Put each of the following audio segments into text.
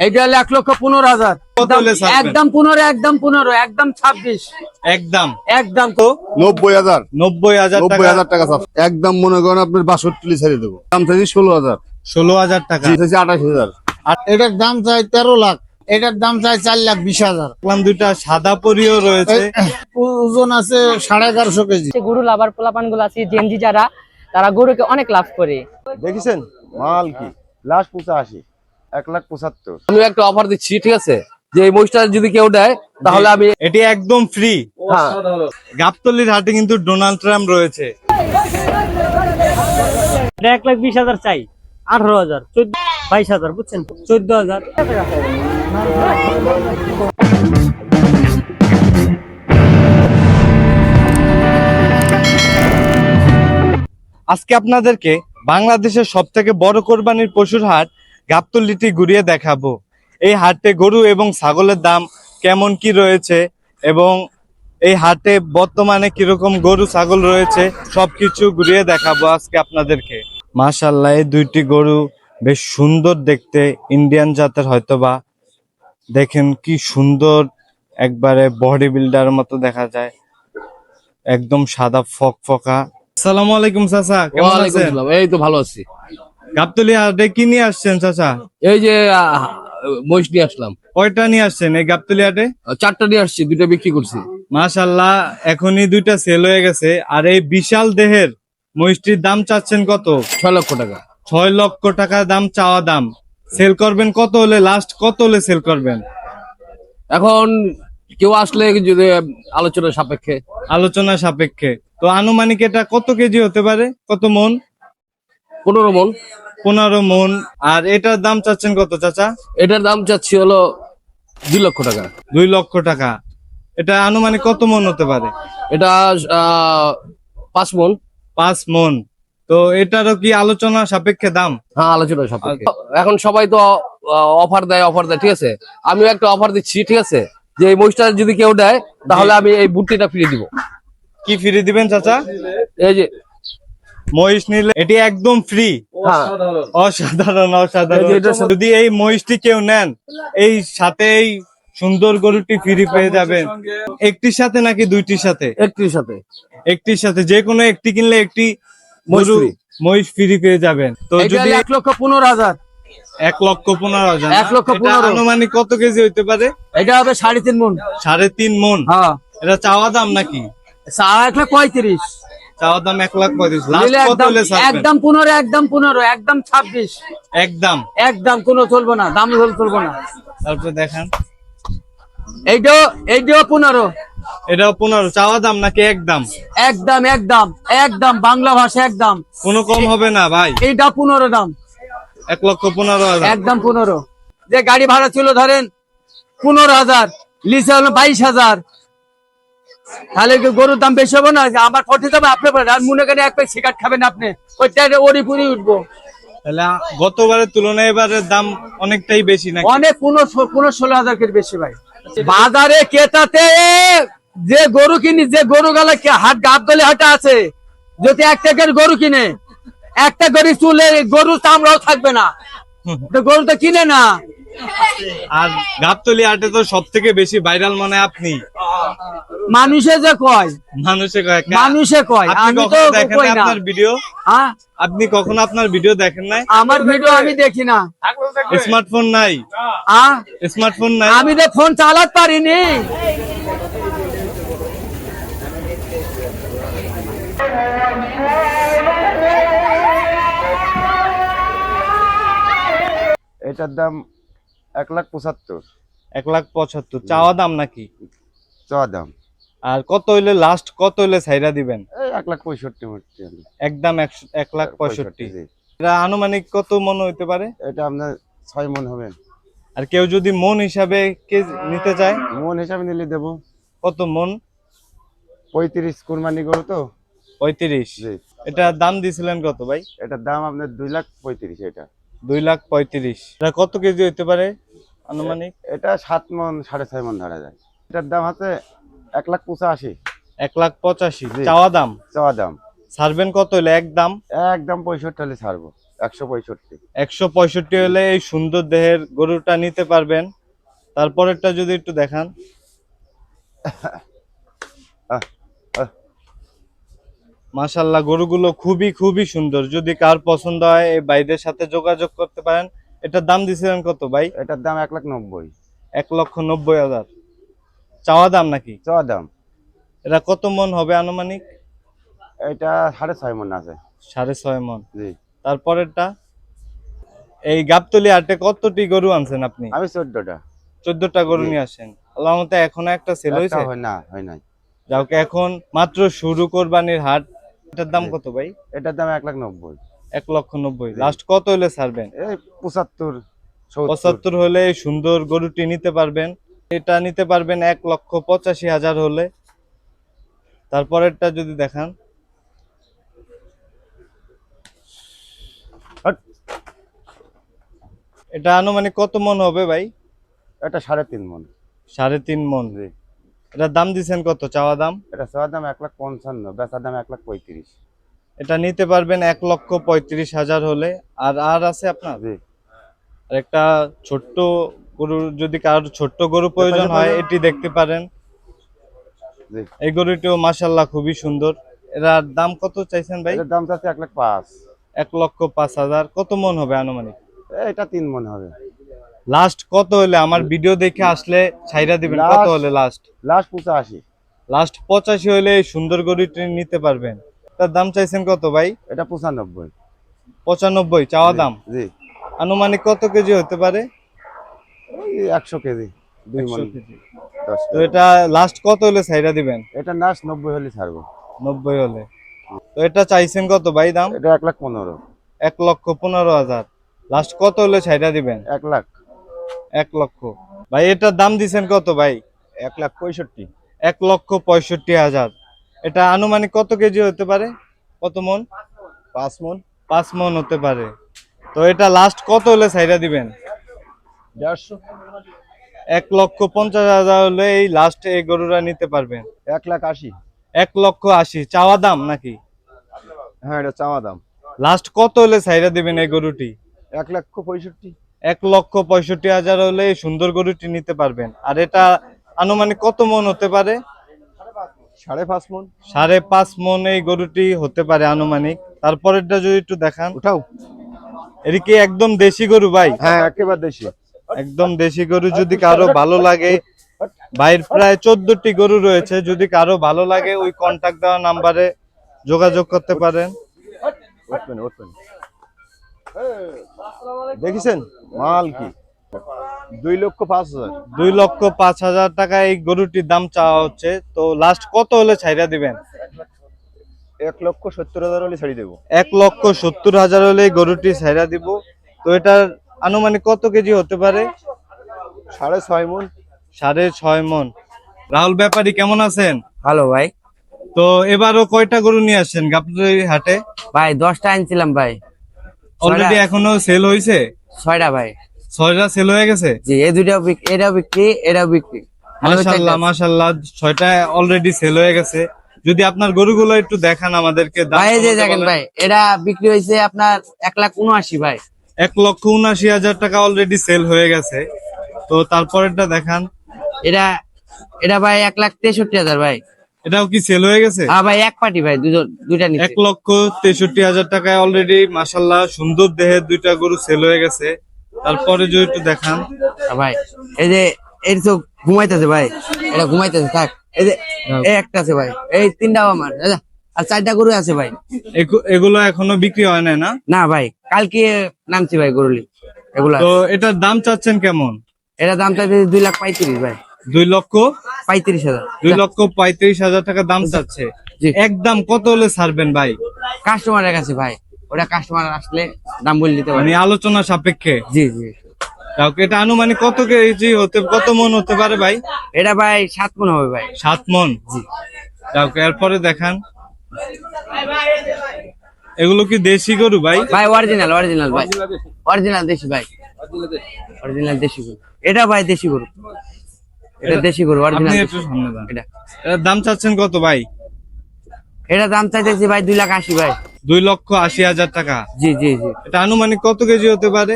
এইটা হলো 1,15,000 কত হলে ছাড়বেন? একদম 15, একদম 15, একদম 26, একদম একদম তো 90,000 90,000 টাকা। 90,000 টাকা চাপ। একদম মনে করেন আপনার 62 ছেড়ে দেবো। দাম চাইছি 16,000, 16,000 টাকা। চাইছি 28,000। এটার দাম চাই 13 লাখ, এটার দাম চাই 4,20,000। দেখলাম দুইটা সাদা পরিও রয়েছে। ওজন আছে 11.5 কেজি। গরু লাভার পোলাপান গুলো আছে জেনজি যারা, তারা গরুকে অনেক লাভ করে। দেখেছেন মাল কি লাস্ট 85, 1,75,000। আমি একটা অফার দিচ্ছি, ঠিক আছে? যে এই মহিষটা যদি কেউ দেয় তাহলে আমি এটি একদম ফ্রি। হ্যাঁ গাবতলীর হাটে কিন্তু ডোনাল্ড ট্রাম্প রয়েছে। এটা 1,20,000 চাই, 18,000, 22,000, বুঝছেন? 14,000। আজকে আপনাদেরকে বাংলাদেশের সবথেকে বড় কোরবানির পশুর হাট গাবতলীটি ঘুরিয়ে দেখাবো। এই হাটে গরু এবং ছাগলের দাম কেমন কি রয়েছে এবং এই হাটে বর্তমানে কিরকম গরু ছাগল রয়েছে সবকিছু ঘুরিয়ে দেখাবো আজকে আপনাদেরকে। মাশাআল্লাহ, এই দুইটি গরু বেশ সুন্দর দেখতে, ইন্ডিয়ান জাতের হয়তোবা। দেখেন কি সুন্দর, একবারে বডি বিল্ডার মতো দেখা যায়, একদম সাদা ফকফকা। আসসালামু আলাইকুম চাচা, কেমন ওয়ালাইকুম আছেন? আসসালাম। এই তো ভালো আছি। গাবতলী হাটে কি নিয়ে আসছেন চাচা? এই যে মহিষ নিয়ে আসলাম, কয়টা নিয়ে আসছেন এই গাবতলী হাটে? 4টা নিয়ে আসছি, 2টা বিক্রি করছি। মাশাআল্লাহ, এখনই 2টা সেল হয়ে গেছে। আর এই বিশাল দেহের মহিষটির দাম চাচ্ছেন কত? 6 লক্ষ টাকা। 6 লক্ষ টাকা দাম চাওয়া দাম। সেল করবেন কত হলে? লাস্ট কত হলে সেল করবেন? এখন কেউ আসলে যদি আলোচনা সাপেক্ষে। আলোচনা সাপেক্ষে। তো আনুমানিক এটা কত কেজি হতে পারে, কত মন? 15 মন। 15 মন। আর এটার দাম চাচ্ছেন কত চাচা? এটার দাম চাচ্ছি হলো 2 লক্ষ টাকা। 2 লক্ষ টাকা। এটা আনুমানিক কত মন হতে পারে? এটা 5 মন। 5 মন। তো এটারও কি আলোচনা সাপেক্ষে দাম? হ্যাঁ, আলোচনা সাপেক্ষে। এখন সবাই তো অফার দেয়, ঠিক আছে? আমিও একটা অফার দিচ্ছি, ঠিক আছে? যে এই মহিষটা যদি কেউ দেয় তাহলে আমি এই বুটটিটা ফ্রি দিব। কি ফ্রি দিবেন চাচা? এই যে মহিষ নিলে এটি একদম ফ্রি। হ্যাঁ, অসাধারণ অসাধারণ। এই যে এটার সাথে- যদি এই মহিষটি কেউ নেন, এই সাথে এই সুন্দর গরুটি ফ্রি পেয়ে যাবেন। একটির সাথে নাকি দুইটির সাথে? একটির সাথে। একটির সাথে, যে কোনো একটি কিনলে একটি গরু free। মহিষ ফ্রি পেয়ে যাবেন। তো এটা যদি 1,15,000। 1,15,000, 1,15,000 আনুমানিক কত কেজি হইতে পারে? এটা হবে 3.5 মন। 3.5 মন। হ্যাঁ, এটা চাওয়া দাম নাকি? 1,35,000। চাওয়া দাম 1,35,000। লাস্ট নিলে কত হলে ছাড়বেন? একদম 15, একদম 15, একদম 26, একদম। একদম কোনো চলবো না, দাম চলবো না। তারপরে দেখান। এইটাও 15। এটাও 15। চাওয়া দাম নাকি একদম? একদম, একদম, একদম বাংলা ভাষা একদম। কোনো কম হবে না ভাই? এইটা 15 দাম। 1,15,000। একদম 15। যে গাড়ি ভাড়া ছিল ধরেন 15,000, লিসে হলো 22,000, তাহলে কি গরুর দাম বেশি হবে না? আমার পথে যাবে আপনি বলেন, আর মনে করেন এক প্যাক সিগারেট খাবেন আপনি, ওইটা ওরি পুরি উঠবো। তাহলে গতবারের তুলনায় এবারের দাম অনেকটাই বেশি নাকি? অনেক 15-16,000 কেজি বেশি ভাই। বাজারে ক্রেতাতে যে গরু কিনি, যে গরু গালা হাট গাবতলী হাটে আছে, যদি এক টাকার গরু কিনে, একটা গরু চুলে গরু চামড়াও থাকবে না, তো গরু তো কিনে না। আর গাবতলী হাটে তো সব থেকে বেশি ভাইরাল মানে আপনি। মানুষে যে কয়, মানুষে কয় মানুষে কয়, আপনি আমি তো কখনো দেখেন কই নাই না। আপনার ভিডিও? হ্যাঁ, আপনি কখনো আপনার ভিডিও দেখেন নাই? আমার ভিডিও আমি দেখি না। স্মার্টফোন নাই? হ্যাঁ, স্মার্টফোন নাই? আমি তো ফোন চালাতে পারিনি। এটার দাম 1,75,000 1,75,000। চাওয়া দাম নাকি? চাওয়া দাম। আর কত হইলে লাস্ট, কত হইলে ছাইরা দিবেন? এই 1,65,000 মধ্যে। একদম 1,65,000। জি। এটা আনুমানিক কত মন হইতে পারে? এটা আপনার 6 মন হবে। আর কেউ যদি মন হিসাবে নিতে চায়? মন হিসাবে নিলে দেবো কত মন? 35। কুরবানি গরু তো। 35। জি। এটা দাম দিছিলেন কত ভাই? এটার দাম আপনার 2,35,000। এটা 2,35,000। এটা কত কেজি হইতে পারে আনুমানিক? এটা 7 মন 6.5 মন ধরা যায়। এটার দাম আছে 1,85,000। 1,85,000। জি। চাওয়া দাম? চাওয়া দাম। ছাড়বেন কত হইলে একদম? একদম 65 হলে ছাড়বো। 165। 165 হলে এই সুন্দর দেহের গরুটা নিতে পারবেন। তারপরেরটা যদি একটু দেখান। মাশাআল্লাহ, গরুগুলো খুবই খুবই সুন্দর। যদি কার পছন্দ হয় এই ভাইদের সাথে যোগাযোগ করতে পারেন। এটার দাম দিছিলেন কত ভাই? এটার দাম 1,90,000। 1,90,000 চাওয়া দাম নাকি? চাওয়া দাম। এটা কত মন হবে আনুমানিক? এটা 6.5 মণ আছে। 6.5 মন। জি। তারপরেরটা, এই গাবতলী হাটে কতটি গরু আনছেন আপনি? আমি 14টা। 14টা গরু জি। নিয়ে আসেন। আল্লাহর রহমতে এখনো একটা সেল একটা হয়েছে? হয় নাই। যাও, এখন মাত্র শুরু কোরবানির হাট। এটার দাম জি। কত ভাই? এটার দাম 1,90,000। 1,90,000। জি। লাস্ট কত হলে ছাড়বেন? এই 75, 70। 75 হলে এই সুন্দর গরুটি নিতে পারবেন। এটা নিতে পারবেন 1,85,000 হলে। তারপরেরটা যদি দেখান। হট। এটা আনুমানিক কত মন হবে ভাই? এটা 3.5 মণ। 3.5 মন। জি। এটার দাম দিচ্ছেন কত চাওয়া দাম? এটা চাওয়া দাম 1,55,000, বেচা দাম 1,35,000। এটা নিতে পারবেন 1,35,000 হলে। আর আছে আপনার? জি। আর একটা ছোট্ট গরু, যদি কারোর ছোট্ট গরু প্রয়োজন হয় এটি দেখতে পারেন। জি। এই গরুটিও মাশাআল্লাহ খুবই সুন্দর। এটার দাম কত চাইছেন ভাই? এটার দাম চাচ্ছে 1,05,000। 1,05,000। কত মন হবে আনুমানিক? এটা 3 মণ হবে। লাস্ট কত হলে আমার ভিডিও দেখে আসলে ছাইরা দিবেন? কত Last- হলে লাস্ট? লাস্ট 85। লাস্ট 85 হলে এই সুন্দর গরুটি নিতে পারবেন। তার দাম চাইছেন কত ভাই? এটা 95। 95 চাওয়া দাম। জি। আনুমানিক কত কেজি হতে পারে? ওই 100 কেজি, 2 মণ 100 কেজি। 10 তো কেজি। এটা লাস্ট কত হলে ছাইরা দিবেন? এটা লাস্ট 90 হলে ছাড়বো। 90 হলে। তো এটা চাইছেন কত ভাই দাম? এটা 1,15,000। 1,15,000। লাস্ট কত হলে ছাইরা দিবেন? 1 লাখ। 1 লক্ষ। ভাই এটার দাম দিছেন কত ভাই? 1,65,000। 1,65,000। এটা আনুমানিক কত কেজি হতে পারে? কত মন? 5 মণ। 5 মন হতে পারে। তো এটা লাস্ট কত হলে ছাইরা দিবেন? 150। 1,50,000 হলে এই লাস্ট এই গরুরা নিতে পারবেন। 1,80,000। 1,80,000 চাওয়া দাম নাকি? হ্যাঁ, এটা চাওয়া দাম। লাস্ট কত হলে ছাইরা দিবেন এই গরুটি? 1,65,000। 1,65,000 হলে এই সুন্দর গরুটি নিতে পারবেন। আর এটা আনুমানিক কত মন হতে পারে? 5.5 মণ। 5.5 মন এই গরুটি হতে পারে আনুমানিক। তারপরেরটা যদি একটু দেখান। উঠাও। এটা কি একদম দেশি গরু ভাই? হ্যাঁ, একেবারে দেশি। একদম দেশি গরু। যদি কারো ভালো লাগে, ভাইয়ের প্রায় 14টি গরু রয়েছে। যদি কারো ভালো লাগে ওই কন্টাক্ট দেওয়া নাম্বারে যোগাযোগ করতে পারেন। উঠবেন। দেখেছেন মাল কি? 2,05,000। 2,05,000 টাকা এই গরুটির দাম চাওয়া হচ্ছে। তো লাস্ট কত হলে ছাইরা দিবেন? 1,70,000 হলে ছাড়ি দেবো। 1,70,000 হলে এই গরুটি ছাইরা দিব। তো এটার আনুমানিক কত কেজি হতে পারে? 6.5 মণ। 6.5 মন। রাহুল ব্যাপারী কেমন আছেন? ভালো ভাই। তো এবারও কয়টা গরু নিয়ে আসছেন গাবতলী হাটে? ভাই 10টা আনছিলাম ভাই। অলরেডি এখনো সেল হয়েছে? 6টা ভাই। 6টা সেল হয়ে গেছে? জি, এই দুইটাও এটাও বিক্রি, এটাও বিক্রি। মাশাআল্লাহ মাশাআল্লাহ, 6টা অলরেডি সেল হয়ে গেছে। যদি আপনার গরুগুলো একটু দেখান আমাদেরকে। দাম ভাই এই যে সম্বন্ধে দেখেন বলেন। ভাই, এটা বিক্রি হয়েছে আপনার 1,79,000 ভাই। 1,79,000 টাকা অলরেডি সেল হয়ে গেছে। তো তারপরেরটা দেখান। এটা এটা ভাই 1,63,000 ভাই। এটাও কি সেল হয়ে গেছে? হ্যাঁ ভাই, এক পার্টি ভাই, দুইটা নিচে। 1,63,000 টাকায় অলরেডি মাশাআল্লাহ সুন্দর দেহের দুইটা গরু সেল হয়ে গেছে। তারপরে যদি একটু দেখান। ভাই এই যে এই তো ঘুমাইতেছে ভাই, এটা ঘুমাইতেছে থাক। এই যে এই একটা আছে ভাই, এই 3টাও আমার, আর 4টা গরু আছে ভাই। এগুলো এখনো বিক্রি হয় না? না না ভাই, কালকে নামছি ভাই গরুলি এগুলা। তো এটার দাম চাচ্ছেন কেমন? এটা দাম চাইছে 2,35,000 ভাই। 2,35,000। 2,35,000 টাকা দাম চাচ্ছে। জি। একদম কত হলে ছাড়বেন ভাই? কাস্টমারের কাছে ভাই, ওটা কাস্টমার আসলে দাম বলে দিতে পারে। মানে আলোচনা সাপেক্ষে? জি জি। এটা আনুমানিক কত কেজি কত মন হতে পারে ভাই? এটা ভাই 7 মণ হবে ভাই। 7 মন। জি। এরপরে দেখান। এগুলো কি দেশি গরু ভাই? ভাই অরিজিনাল ভাই, অরিজিনাল দেশি ভাই, অরিজিনাল দেশি গরু। এটা ভাই দেশি গরু, এটা দেশি গরু আপনি অরিজিনাল। একটু সামনে দাঁড়ান। এটা এটার দাম চাচ্ছেন কত ভাই? এটা দাম চাইতেছি ভাই 2,80,000 ভাই। 2,80,000 টাকা। জি জি জি এটা আনুমানিক কত কেজি হতে পারে?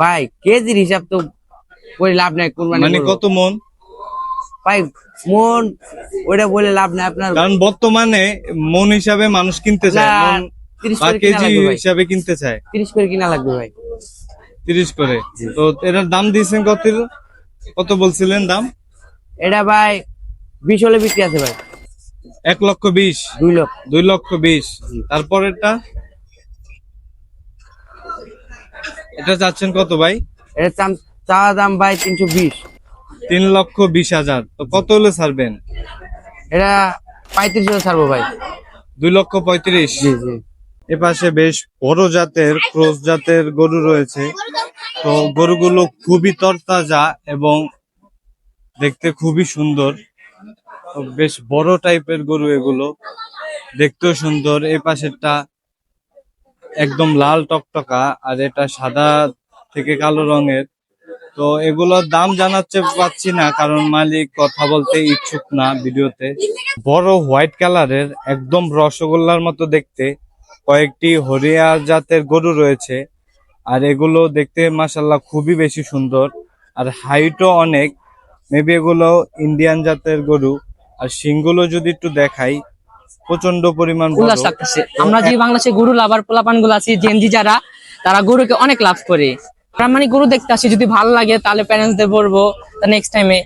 ভাই কেজির হিসাব তো করে লাভ নাই, কুরবানি মানে করবো। কত মন? ভাই মন ওইটা বলে লাভ নাই আপনার। কারণ বর্তমানে মন হিসাবে মানুষ কিনতে চায়, মন 30 বা করে কিনা কেজি লাগবে ভাই, হিসাবে কিনতে চায়। 30 করে কিনা লাগবে ভাই। 30 করে। তো এটার দাম দিয়েছেন কত? কত বলছিলেন দাম? এটা ভাই 20 হলে বিক্রি আছে ভাই। 1,20,000। 2 লক্ষ। 2,20,000। তারপর এটা চাচ্ছেন কত ভাই? এটা চাওয়া দাম ভাই 320। 3,20,000। তো কত হলে ছাড়বেন? এটা 35 হলে ছাড়বো ভাই। 2,35,000। জি জি এপাশে বেশ বড় জাতের ক্রস জাতের গরু রয়েছে। তো গরুগুলো খুবই তরতাজা এবং দেখতে খুবই সুন্দর। তো বেশ বড় টাইপের গরু এগুলো, দেখতেও সুন্দর। এই পাশেরটা একদম লাল টকটকা, আর এটা সাদা থেকে কালো রঙের। তো এগুলোর দাম জানাতে পাচ্ছি না, কারণ মালিক কথা বলতে ইচ্ছুক না ভিডিওতে। বড় হোয়াইট কালারের একদম রসগোল্লার মতো দেখতে কয়েকটি হরিয়া জাতের গরু রয়েছে, আর এগুলো দেখতে মাশাল্লাহ খুবই বেশি সুন্দর, আর হাইটও অনেক। মেবি এগুলো ইন্ডিয়ান জাতের গরু। আর শিংগুলো যদি একটু দেখাই, প্রচন্ড পরিমাণ বড়। উল্লাস লাগতেছে। আমরা যে বাংলাদেশে গরু লাভার পোলাপান গুলো আছি, জেনজি যারা, তারা গরুকে অনেক লাভ করে। আমরা মানে গরু দেখতে আসি, যদি ভালো লাগে তাহলে প্যারেন্টসদের বলবো নেক্সট টাইমে।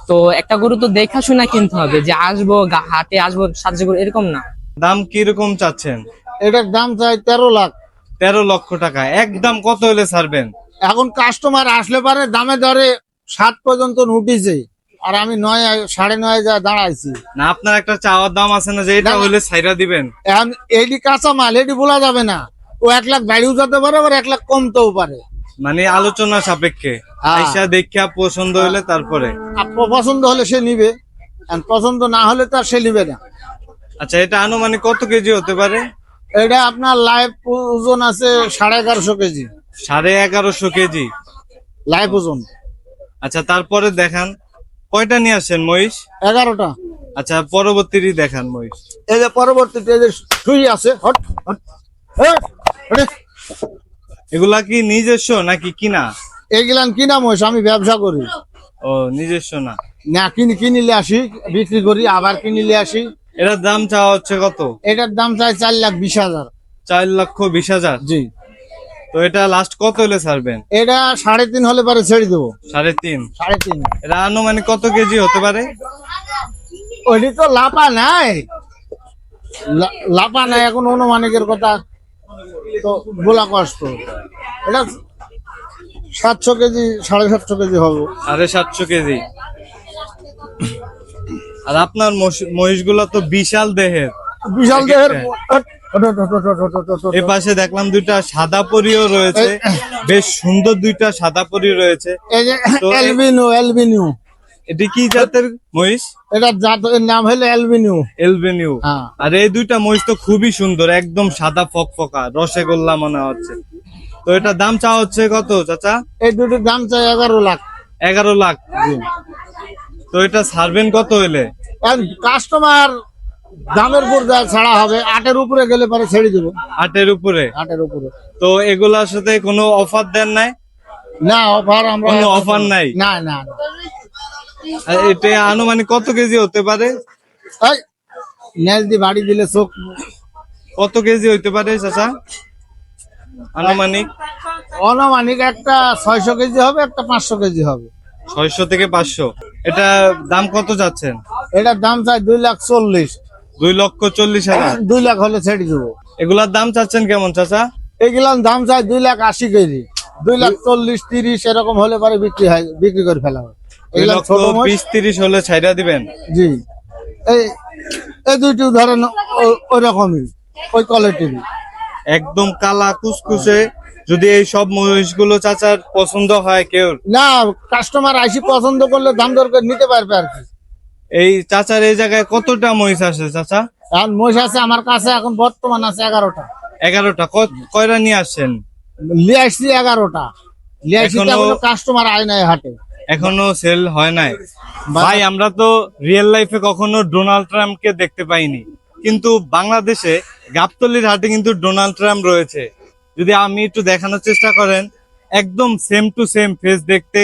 তো একটা গরু তো দেখা শোনা কিনতে হবে, যে আসবো হাটে আসবো সাথে গরু এরকম না। দাম কিরকম চাচ্ছেন? এটার দাম চাই 13 লাখ। 13 লক্ষ টাকা। একদম কত হলে ছাড়বেন? এখন কাস্টমার আসলে পারে দামে দরে 7 পর্যন্ত উঠিছে, আর আমি 9.5 যা দাঁড়াইছি। না, আপনার একটা চাওয়ার দাম আছে না, যে এটা না, না। হইলে ছাইরা দিবেন? এখন এইটি কাঁচা মাল, এটি বলা যাবে না। ও 1 লাখ বাড়িও যেতে পারে, আবার 1 লাখ কমতেও পারে। মানে আলোচনা সাপেক্ষে হ্যাঁ। আইসা দেখা পছন্দ হইলে তারপরে। পছন্দ হলে সে নিবে, আর পছন্দ না হলে তার সে নিবে না। আচ্ছা, এটা আনুমানিক কত কেজি হতে পারে? এটা আপনার লাইভ ওজন আছে 1150 কেজি। 1150 কেজি লাইভ ওজন আচ্ছা, তারপরে দেখান কয়টা নিয়ে আসছেন মহিষ? 11টা। আচ্ছা, পরবর্তীটি দেখান মহিষ। এই যে পরবর্তীতে এই যে শুই আছে, হট হট, হট, হট। এগুলা কি নিজস্ব নাকি কিনা? এইগুলান কিনা মহিষ, আমি ব্যবসা করি। ও, নিজস্ব না। না, কিনিলে আসি, বিক্রি করি, আবার কিনিলে আসি। এটার দাম চাওয়া হচ্ছে কত? এটার দাম চাই 4,20,000। 4,20,000। জি। তো এটা লাস্ট কত হলে ছাড়বেন? এটা 3.5 হলে পরে ছেড়ে দেবো। 3.5। 3.5। এটা আনুমানিক কত কেজি হতে পারে? ওইটি তো লাপা নাই, লাপা নাই, এখন অনুমানিকের কথা তো বলা কষ্ট। এটা 700 কেজি, 750 কেজি হবে। 750 কেজি। আর আপনার মহিষগুলো তো বিশাল দেহের। বিশাল দেহের। এ পাশে দেখলাম দুইটা সাদা পরিও রয়েছে, বেশ সুন্দর দুইটা সাদা পরি রয়েছে। এই যে তো এলবিনিউ। এটি কি জাতের মহিষ? এটা জাতের নাম হলো এলবিনিউ। এলবেনিউ। হ্যাঁ। আর এই দুইটা মহিষ তো খুবই সুন্দর, একদম সাদা ফকফকা, রসগোল্লা মনে হচ্ছে। তো এটা দাম চাওয়া হচ্ছে কত চাচা? এই দুটোর দাম চাই 11 লাখ। 11 লাখ। তো এটা ছাড়বেন কত হইলে? কাস্টমার দামের উপর যা ছাড়া হবে, 8-এর উপরে গেলে পরে ছেড়ে দেবো। 8-এর উপরে? 8-এর উপরে। তো এগুলার সাথে কোনো অফার দেন নাই? না, অফার আমরা কোনো অফার নাই? না না না। আর এটা আনুমানিক কত কেজি হতে পারে? এই নেল দি বাড়ি দিলে চোখ। কত কেজি হইতে পারে চাচা আনুমানিক? অনামানিক একটা 600 কেজি হবে, একটা 500 কেজি হবে। 600 থেকে 500। এটা দাম কত যাচ্ছেন? এটার দাম চাই 2,40,000। 2,40,000। 2 লাখ হলে ছেড়ে দেবো। এগুলার দাম চাচ্ছেন কেমন চাচা? এগুলার দাম চাই 2,80,000 কেজি। 2,40,000-30 এরকম হলে পরে বিক্রি করে ফেলা হয়। এগুলা ছোট মহিষ। 2,20,30 হলে ছাইড়া দিবেন? জি। এই দুইটি ধরেন ওই রকমই, ওই কোয়ালিটির। একদম কালা কুসকুসে। যদি এই সব মহিষগুলো চাচার পছন্দ হয় কেউ, না, কাস্টমার আইসি পছন্দ করলে দাম দর করে নিতে পারবে আর কি। এই চাচার এই জায়গায় কতটা মহিষ আছে চাচা? এখন মহিষ আছে আমার কাছে, এখন বর্তমান আছে 11টা। 11টা। কয়টা নিয়ে আসছেন? লিয়ে আসছি 11টা। লিয়ে আসছি, কাস্টমার আয় নাই হাটে, এখনো সেল হয় নাই। ভাই, আমরা তো রিয়েল লাইফে কখনো ডোনাল্ড ট্রাম্পকে দেখতে পাইনি, কিন্তু বাংলাদেশে গাবতলীর হাটে কিন্তু ডোনাল্ড ট্রাম্প রয়েছে। যদি আমি একটু দেখানোর চেষ্টা করেন, একদম সেম টু সেম ফেস দেখতে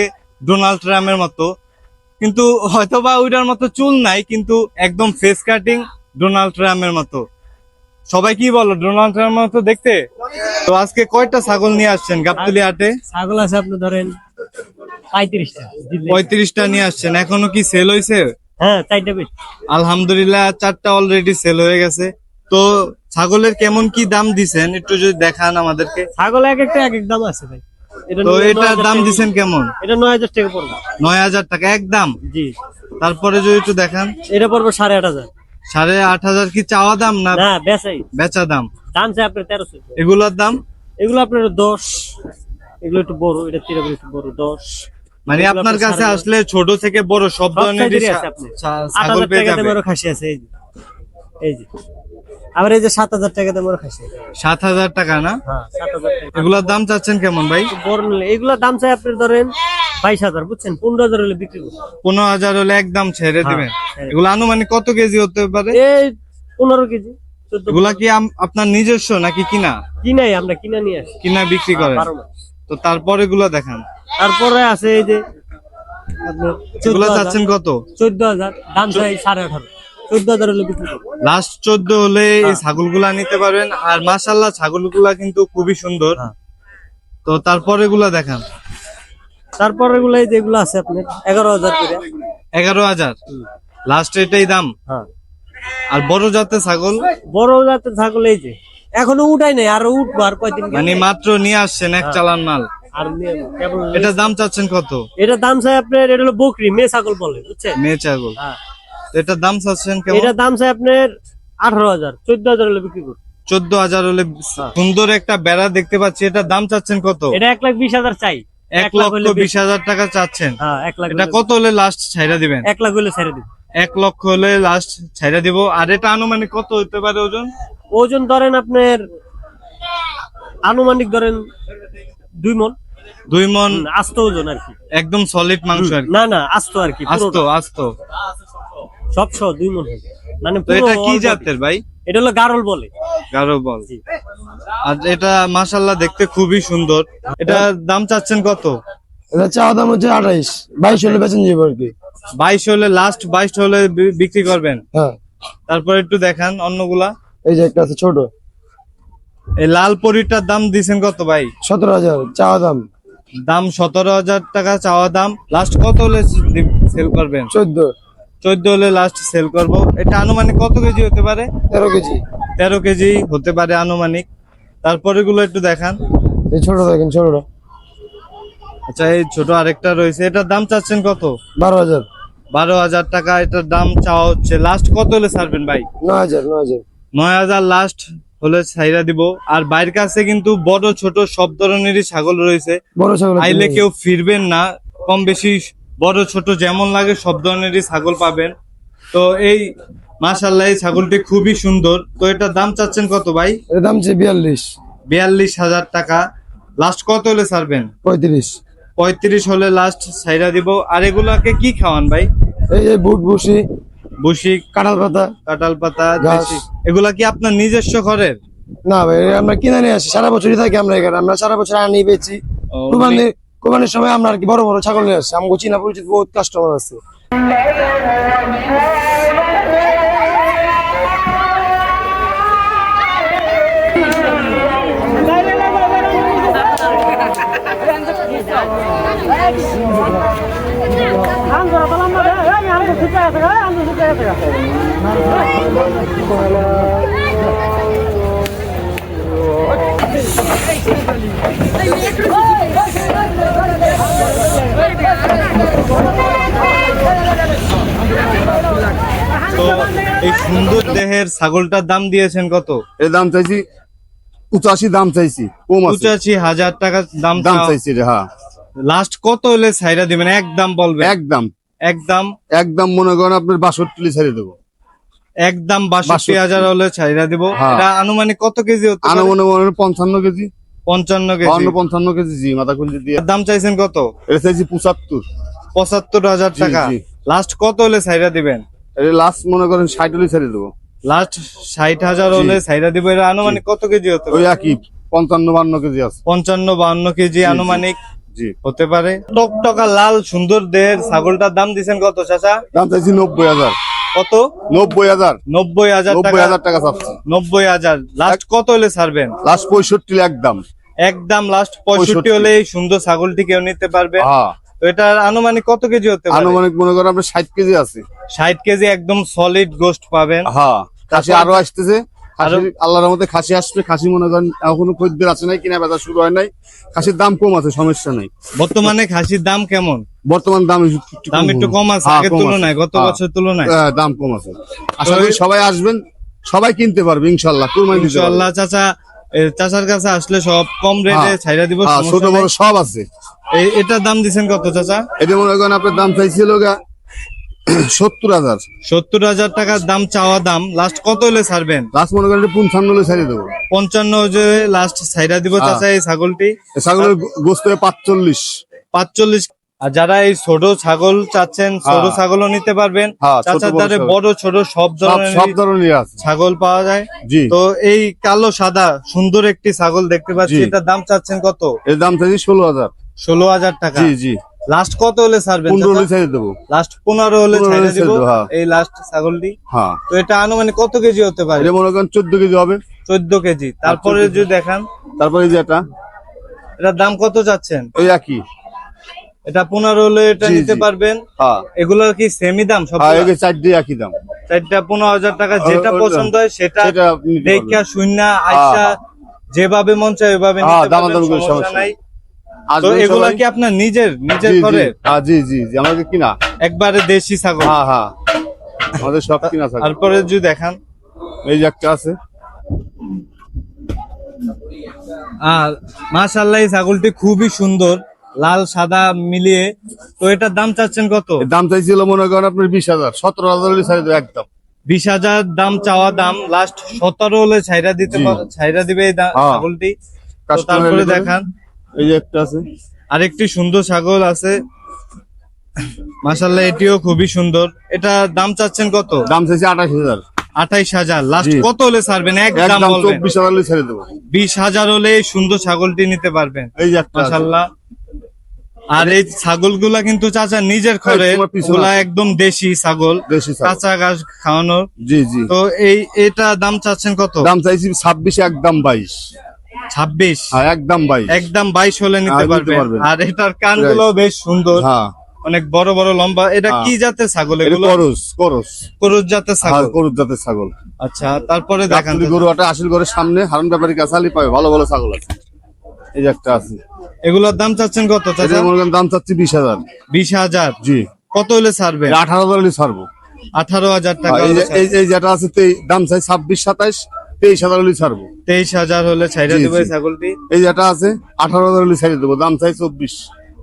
ডোনাল্ড ট্রাম্পের মতো, কিন্তু হয়তোবা ওইটার মতো চুল নাই, কিন্তু একদম ফেস কাটিং ডোনাল্ড ট্রাম্পের মতো। সবাই কি বলো, ডোনাল্ড ট্রাম্পের মতো দেখতে? তো আজকে কয়টা ছাগল নিয়ে আসছেন গাবতলী হাটে? ছাগল আছে আপনি ধরেন 35টা। 35টা নিয়ে আসছেন। এখনো কি সেল হয়েছে? হ্যাঁ 4টা বেশ। আলহামদুলিল্লাহ 4টা অলরেডি সেল হয়ে গেছে। তো ছাগলের কেমন কি দাম দিছেন একটু যদি দেখান আমাদেরকে। ছাগল এক একটা এক এক দাম আছে ভাই। তো এটার দাম দিছেন কেমন? এটা 9000 টাকা পড়বে। 9000 টাকা একদম? জি। তারপরে যদি একটু দেখান। এটা পড়বে 8500। 8500 কি চাওয়া দাম না না বেচাই? বেচা দাম। দাম চাই আপনার 1300। এগুলোর দাম? এগুলো আপনার 10। এগুলো একটু বড়, এটা তিরাগুলো একটু বড় 10। মানে এগুলো আপনার আপনার কাছে 9,500 আসলে ছোট থেকে বড় সব ধরনের সাইজেরই আছে আপনি। ছাগল 8000 পেয়ে টাকা যাবে। দামেরও খাসি আছে এই যে। এই যে। আবার এই যে 7000 টাকা দামেরও খাসি আছে। 7000 টাকা না? হ্যাঁ 7000 টাকা। এগুলোর দাম চাচ্ছেন কেমন ভাই? বড় নিলে এগুলোর দাম চাই আপনি ধরেন 22000, বুঝছেন? 15000 হলে বিক্রি করব। 15000 হলে একদম ছেড়ে দিবেন? হ্যাঁ। এগুলো আনুমানিক কত কেজি হতে পারে? এই 15 কেজি 14। এগুলা কি আপনার নিজস্ব নাকি কিনা? কিনাই, আমরা কিনা নিয়ে আসি। কিনা বিক্রি করেন? 12 মাস। তো তারপরে এগুলো দেখান। তারপরে আছে এই যে আপনার এগুলো 14,000 চাচ্ছেন কত? 14,000 দাম চাই 18,500। 14,000 হলে বিক্রি করব। লাস্ট 14 হলে এই ছাগলগুলা নিতে পারবেন। আর মাশাআল্লাহ ছাগলগুলা কিন্তু খুবই সুন্দর। হ্যাঁ। তো তারপরে এগুলা দেখান। তারপরে এগুলো এই যেগুলো আছে আপনার 11,000 করে। 11,000 লাস্ট এটাই দাম? হ্যাঁ। আর বড় জাতের ছাগল? বড় জাতের ছাগল এই যে এখনো উঠাই নাই, আরো উঠবো আর কয়দিন গেলে। মানে মাত্র নিয়ে আসছেন এক চালান মাল। আর কেবল এটা দাম চাচ্ছেন কত? এটা দাম চাই আপনার, এটা হলো বকরি, মেয়ে ছাগল বলে, বুঝছেন? মেয়ে ছাগল। হ্যাঁ। তো এটার দাম চাচ্ছেন কেমন? এটা দাম চাই আপনার 18,000। 14,000 হলে বিক্রি করব। 14,000 হলে। সুন্দর একটা বেড়া দেখতে পাচ্ছি, এটার দাম চাচ্ছেন কত? এটা 1,20,000 চাই। 1,20,000 টাকা চাচ্ছেন? হ্যাঁ 1 লাখ। এটা কত হলে লাস্ট ছাইরা দিবেন? 1 লাখ হলে ছেড়ে দিব। 1 লক্ষ হলে লাস্ট ছাইরা দিব। আর এটা আনুমানিক কত হতে পারে ওজন? ওজন ধরেন আপনার আনুমানিক ধরেন 2 মণ। 2 মণ? আস্ত ওজন আর কি, একদম সলিড মাংস আর কি? না না আস্ত আর কি, আস্ত পুরোটা। আস্ত সব 2 মণ হবে। মানে তো এটা কি জাতের ভাই? এটা হলো গারল বলে। গারো বল। আর এটা মাশাআল্লাহ দেখতে খুবই সুন্দর। এটা দাম চাচ্ছেন কত? এটা চাওয়া দাম হচ্ছে 28, 22 হলে বেচেন যাবে আর কি। 22 হলে লাস্ট 22 হলে বিক্রি করবেন? হ্যাঁ। তারপর একটু দেখান অন্যগুলা। এই যে একটা আছে ছোট, এই লাল পরিটার দাম দিছেন কত ভাই? 17,000 চাওয়া দাম। দাম 17,000 টাকা চাওয়া দাম। লাস্ট কত হলে সেল করবেন? 14 হলে লাস্ট সেল করব। এটা আনুমানিক কত কেজি হতে পারে? 13 কেজি। 13 কেজি হতে পারে আনুমানিক। তারপরে গুলো একটু দেখান। এই ছোট দেখেন, ছোটটা। আচ্ছা এই ছোট আরেকটা রয়েছে, এটার দাম চাচ্ছেন কত? 12,000। 12,000 টাকা এটার দাম চাওয়া হচ্ছে। লাস্ট কত হলে ছাড়বেন ভাই? 9,000। 9,000 লাস্ট হলে ছাইরা দিব। আর বাইরের কাছে কিন্তু বড় ছোট সব ধরনেরই ছাগল রয়েছে। বড় ছাগল আইলে কেউ ফিরবেন না, কম বেশি বড় ছোট যেমন লাগে সব ধরনেরই ছাগল পাবেন। তো এই মাশাআল্লাহ এই ছাগলটি খুবই সুন্দর। তো এটার দাম চাচ্ছেন কত ভাই? এর দাম হচ্ছে 42,000 টাকা। লাস্ট কত হলে ছাড়বেন? 35। 35 হলে লাস্ট ছাইরা দিব। আর এগুলাকে কি খাওয়ান ভাই? এই যে বুট ভুসি, বুসি, কাঁঠাল পাতা। কাঁঠাল পাতা, ঘাস। দেশি। এগুলা কি আপনার নিজস্ব ঘরের? না ভাই, এটা আমরা কিনে নিয়ে আসি, সারা বছরই থাকি আমরা এখানে। আমরা সারা বছর আনি বেচি। ও, কোরবানির সময় আমরা আর কি বড় বড় ছাগল নিয়ে আসি। আমাকে চিনা পরিচিত বহুত কাস্টমার আছে। তো এই সুন্দর দেহের ছাগলটার দাম দিয়েছেন কত? এর দাম চাইছি 85, দাম চাইছি কম আছে। 85,000 টাকা দাম দাম চাইছি রে। হ্যাঁ। লাস্ট কত হলে ছাইরা দিবেন? একদম বলবেন? একদম একদম একদম মনে করেন আপনার 62 ছেড়ে দেবো। একদম 62,000 হলে ছাইরা দিব। হ্যাঁ। এটা আনুমানিক কত কেজি হতে পারে? আনুমানিক 55 কেজি। 55 কেজি। 55 কেজি জি, মাথা খুলতে দিয়ে। দাম চাইছেন কত? এটা চাইছি 75। 75,000 জি, টাকা। জি। লাস্ট কত হলে ছাইরা দিবেন? এটা লাস্ট মনে করেন 60 হলে ছেড়ে দেবো। লাস্ট 60,000 হলে ছাইরা দিব। এর আনুমানিক কত কেজি হতে ওই পারে? একই 55-52 কেজি আছে। 55-52 কেজি আনুমানিক জি, হতে পারে। টকটকা লাল সুন্দর দেহের ছাগলটার দাম দিচ্ছেন কত চাচা? দাম চাইছি 90,000। কত? 90,000। 90,000 টাকা। 90,000 টাকা চাচ্ছি। 90,000 লাস্ট কত হলে ছাড়বেন? লাস্ট 65 একদম। একদম লাস্ট 65 হলে এই সুন্দর ছাগলটি কেউ নিতে পারবে। হ্যাঁ, তো এটার আনুমানিক কত কেজি হতে পারে? আনুমানিক মনে করেন আপনার 60 কেজি আছে। 60 কেজি একদম সলিড গোস্ট পাবেন। হ্যাঁ, খাসি তারপর- আরো আসতেছে। খাসি আল্লাহর মধ্যে খাসি আসবে। খাসি মনে করেন এখনো খদ্দের আছে নাই, কিনা বেচা শুরু হয় নাই। খাসির দাম কম আছে, সমস্যা নাই। বর্তমানে খাসির দাম কেমন? বর্তমান দাম দাম একটু কম আছে হ্যাঁ, আগের কম আছে। তুলনায়, গত হ্যাঁ। বছর তুলনায়। দাম কম আছে। আশা করি সবাই আসবেন, সবাই কিনতে পারবে ইনশাল্লাহ। কুরবানি দিতে পারবে। ইনশাআল্লাহ চাচা, চাচার কাছে আসলে সব কম রেটে হ্যাঁ। ছাইরা দিব। হ্যাঁ, ছোট সমস্যা বড় নাই। সব আছে। এটার দাম দিছেন কত চাচা? এটা মনে করেন আপনার দাম চাইছিল 70,000। 70,000 টাকার দাম চাওয়া দাম। লাস্ট কত হলে ছাড়বেন? লাস্ট মনে করেন 55 হলে ছাড়িয়ে দেবো। 55 যে লাস্ট ছাইরা দিব চাচা এই ছাগলটি। এই ছাগলের গোস্ত 45। 45। আর যারা এই ছোট ছাগল চাচ্ছেন, ছোট হ্যাঁ। ছাগলও নিতে পারবেন। হ্যাঁ, ছোট চাচার বড় দ্বারে সব। বড় ছোট সব সব ধরনের ধরনের আছে। ছাগল পাওয়া যায়। জি, তো এই কালো সাদা সুন্দর একটি ছাগল দেখতে পাচ্ছি, জি। এটার দাম চাচ্ছেন কত? এর দাম চাইছি 16,000। 16,000 টাকা। জি জি, লাস্ট কত হলে ছাড়বেন? 15 হলে ছাড়িয়ে দেবো। লাস্ট 15 হলে 15 ছাইড়া হলে দিব ছেড়ে দেবো, হ্যাঁ। এই লাস্ট ছাগলটি। হ্যাঁ, তো এটা আনুমানিক কত কেজি হতে পারে? এটা মনে করেন 14 কেজি হবে। 14 কেজি। তারপরে 14 যদি দেখান, তারপরে এই যে এটা এটার দাম কত চাচ্ছেন? ওই একই। এটা 15 হলে এটা জি, নিতে জি। পারবেন। হ্যাঁ, এগুলোর কি সেমি দাম সব? হ্যাঁ, এই 4 একই দাম। চারটা 15,000 টাকা। যেটা ওটা- পছন্দ হয় সেটা সেটা আপনি নিতে দেখা পারবেন। শূন্য আইসা যেভাবে মন চায় ওইভাবে হ্যাঁ, নিতে দামাদামি পারবেন, করে সমস্যা সমস্যা নাই। নেই। তো আসবেন এগুলো সবাই। কি আপনার নিজের জি, জি। করে? হ্যাঁ, জি জি জি, আমাদের কিনা। একবারে দেশি ছাগল। হ্যাঁ হ্যাঁ, আমাদের সব কিনা থাকে। তারপরে যদি দেখান, এই যে একটা আছে। আর মাশাআল্লাহ এই ছাগলটি খুবই সুন্দর, লাল সাদা মিলিয়ে। তো এটার দাম চাচ্ছেন কত? এর দাম চাইছিল মনে করেন আপনার 20,000। 17,000 হলে ছাড়িয়ে দেবো একদম। 20,000 দাম চাওয়া দাম। লাস্ট 17 হলে ছাইরা দিতে জি। ছাইরা দিবে এই হ্যাঁ। ছাগলটি। তো কাস্টমার তারপরে এলে দেখান, এই যে একটা আছে। আরেকটি সুন্দর ছাগল আছে। মাশাআল্লাহ এটিও খুবই সুন্দর। এটা দাম চাচ্ছেন কত? দাম চাইছি 28,000। 28,000। লাস্ট জি। কত হলে ছাড়বেন? একদম একদম বলবেন। 24,000 হলে ছেড়ে দেবো। 20,000 হলে এই সুন্দর ছাগলটি নিতে পারবেন। এই যে একটা আছে। মাশাআল্লাহ। আর এই ছাগলগুলা কিন্তু চাচা নিজের ঘরে, তোমার পিছনে ওগুলা আছে। একদম দেশি ছাগল, দেশি ছাগল। কাঁচা ঘাস খাওয়ানো। জি জি, তো এটা দাম চাচ্ছেন কত? দাম চাইছি 26, একদম 22। 26। হ্যাঁ, একদম 22। একদম 22 হলে নিতে হ্যাঁ, নিতে পারবেন। পারবেন। আর এটার কানগুলো বেশ সুন্দর, হ্যাঁ, অনেক বড় বড় লম্বা। এটা হ্যাঁ। কি জাতের ছাগল? এটা এগুলো করস করস। করুজ জাতের হ্যাঁ, ছাগল। করস জাতের ছাগল। আচ্ছা, তারপরে দেখান গাবতলী গরু আটা আসিল ঘরের সামনে হারুন ব্যাপারী কাছে আলি পাবে, ভালো ভালো ছাগল আছে। এই যে একটা আছে। এগুলোর দাম চাচ্ছেন কত এটা চাচা? মনে করেন দাম চাচ্ছি 20,000। 20,000। জি, কত হলে ছাড়বেন? 18,000 হলে ছাড়বো। 18,000 টাকা এই হলে যে ছাড়বেন। এই যেটা আছে দাম চাই 26, 27, 23,000 হলে ছাড়বো। 23,000 হলে ছাইরা জি, দেবে জি। এই ছাগলটি। এই যেটা আছে 18,000 হলে ছাড়িয়ে দেবো। দাম চাই 24।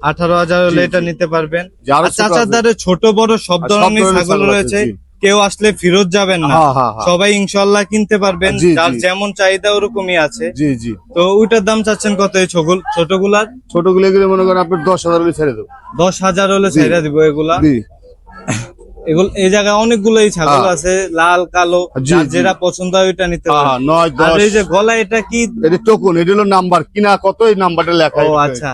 18,000 হলে জি, এটা জি। নিতে পারবেন। যে আরো আর ছোট চাচার আছে। দ্বারে ছোট বড় সব আর সব ধরনের ধরনের ছাগল ছাগল আছে, রয়েছে। জি। কেউ আসলে ফেরত যাবেন না, হ্যাঁ, হ্যাঁ, হ্যাঁ। সবাই ইনশাল্লাহ কিনতে পারবেন। জি, যার জি। যেমন চাহিদা ওরকমই আছে। জি জি, তো ওইটার দাম চাচ্ছেন কত এই ছোটগুলার? ছোটগুলো এগুলো মনে করেন আপনার 10,000 হলে ছেড়ে দেবো। 10,000 হলে জি। ছাইরা দিব এগুলা। জি, এগুলো এই জায়গায় অনেকগুলোই ছাগল হ্যাঁ। আছে, লাল কালো, জি, যার জি। যেটা পছন্দ হয় ওইটা নিতে হ্যাঁ, পারবেন। 9, আর 10। এই যে গলা, এটা কি? এটা টোকন, এটা হলো নাম্বার কিনা কত, এই নাম্বারটা লেখা। ও আচ্ছা,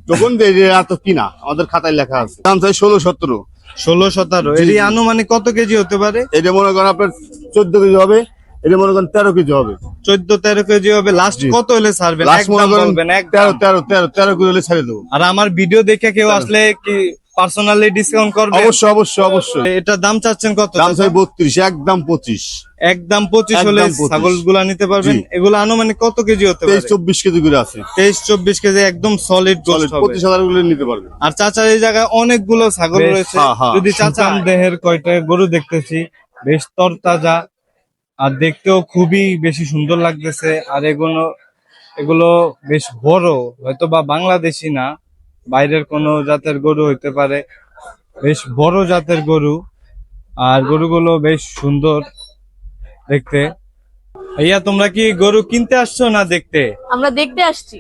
টোকন দিয়ে এটা এত কিনা আমাদের খাতায় লেখা আছে। দাম চাই 16, 17। 16, 17। জি, এর জি। আনুমানিক কত কেজি হতে পারে? এটা মনে করেন আপনার 14 কেজি হবে। এটা মনে করেন 13 কেজি হবে। 14-13 কেজি হবে। লাস্ট জি। কত হলে ছাড়বেন? লাস্ট মনে একদম করেন বলবেন, 13 একদম। 13 কেজি হলে ছেড়ে দেবো। আর আমার ভিডিও দেখে কেউ আসলে কি পার্সোনালি ডিসকাউন্ট করবে? অবশ্যই অবশ্যই অবশ্যই। এটার দাম চাচ্ছেন কত? দাম চাই 32, একদম 25। একদম 25 হলে একদম 25। ছাগল গুলা নিতে পারবেন। জি। এগুলো আনুমানিক কত কেজি হতে পারে? 23-24 কেজি করে আছে। 23-24 কেজি একদম সলিড গোস্ট হবে। 25,000 গুলো নিতে পারবে। আর চাচার এই জায়গায় অনেকগুলো ছাগল বেশ, রয়েছে। হ্যাঁ, হ্যাঁ। যদি চাচা দেহের কয়টা গরু দেখতেছি, বেশ তরতাজা আর দেখতেও খুবই বেশি সুন্দর লাগতেছে। আর এগুলো বেশ বড়, হয়তো বা বাংলাদেশি না, বাইরের কোনো জাতের গরু হইতে পারে। বেশ বড় জাতের গরু, আর গরুগুলো বেশ সুন্দর দেখতে। ভাইয়া, তোমরা কি গরু কিনতে আসছো না দেখতে? আমরা দেখতে আসছি।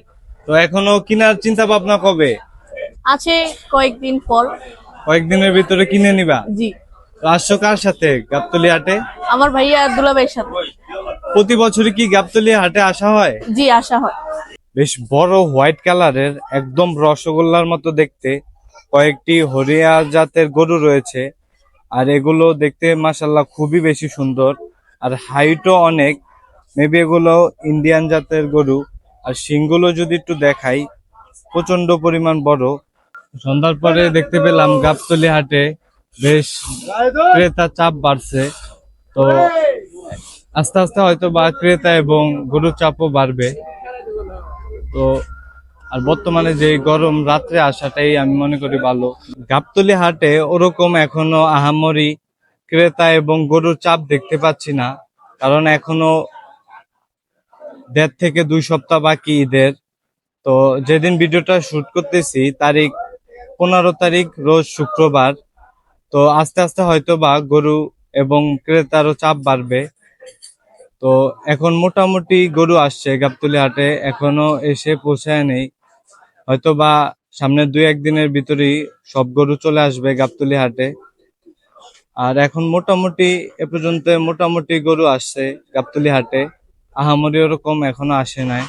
তো এখনো কেনার চিন্তা ভাবনা কবে? আছে কয়েকদিন পর। কয়েকদিনের ভিতরে কিনে নিবা? জি। তো আসছো কার সাথে গাবতলী হাটে? আমার ভাইয়া দুলাভাইয়ের সাথে। প্রতি বছরই কি গাবতলী হাটে আসা হয়? জি, আসা হয়। বেশ বড় হোয়াইট কালারের একদম রসগোল্লার মতো দেখতে কয়েকটি হরিয়া জাতের গরু রয়েছে। আর এগুলো দেখতে মাশাল্লাহ খুবই বেশি সুন্দর, আর হাইটও অনেক। মেবি এগুলো ইন্ডিয়ান জাতের গরু। আর শিংগুলো যদি একটু দেখাই, প্রচন্ড পরিমাণ বড়। সন্ধ্যার পরে দেখতে পেলাম গাবতলী হাটে বেশ ক্রেতা চাপ বাড়ছে। তো আস্তে আস্তে হয়তো বা ক্রেতা এবং গরুর চাপও বাড়বে। তো আর বর্তমানে যে গরম, রাত্রে আসাটাই আমি মনে করি ভালো। গাবতলী হাটে ওরকম এখনো আহামরি ক্রেতা এবং গরুর চাপ দেখতে পাচ্ছি না, কারণ এখনো 1.5 থেকে 2 সপ্তাহ বাকি ঈদের। তো যেদিন ভিডিওটা শুট করতেছি তারিখ 15 তারিখ, রোজ শুক্রবার। তো আস্তে আস্তে হয়তো বা গরু এবং ক্রেতারও চাপ বাড়বে। তো এখন মোটামুটি গরু আসছে গাবতলী হাটে, এখনো এসে পৌঁছায় নেই। হয়তো বা সামনের 2-1 দিনের ভিতরেই সব গরু চলে আসবে গাবতলী হাটে। আর এখন মোটামুটি এ পর্যন্ত মোটামুটি গরু আসছে গাবতলী হাটে, আহামরি ওরকম এখনো আসে নাই।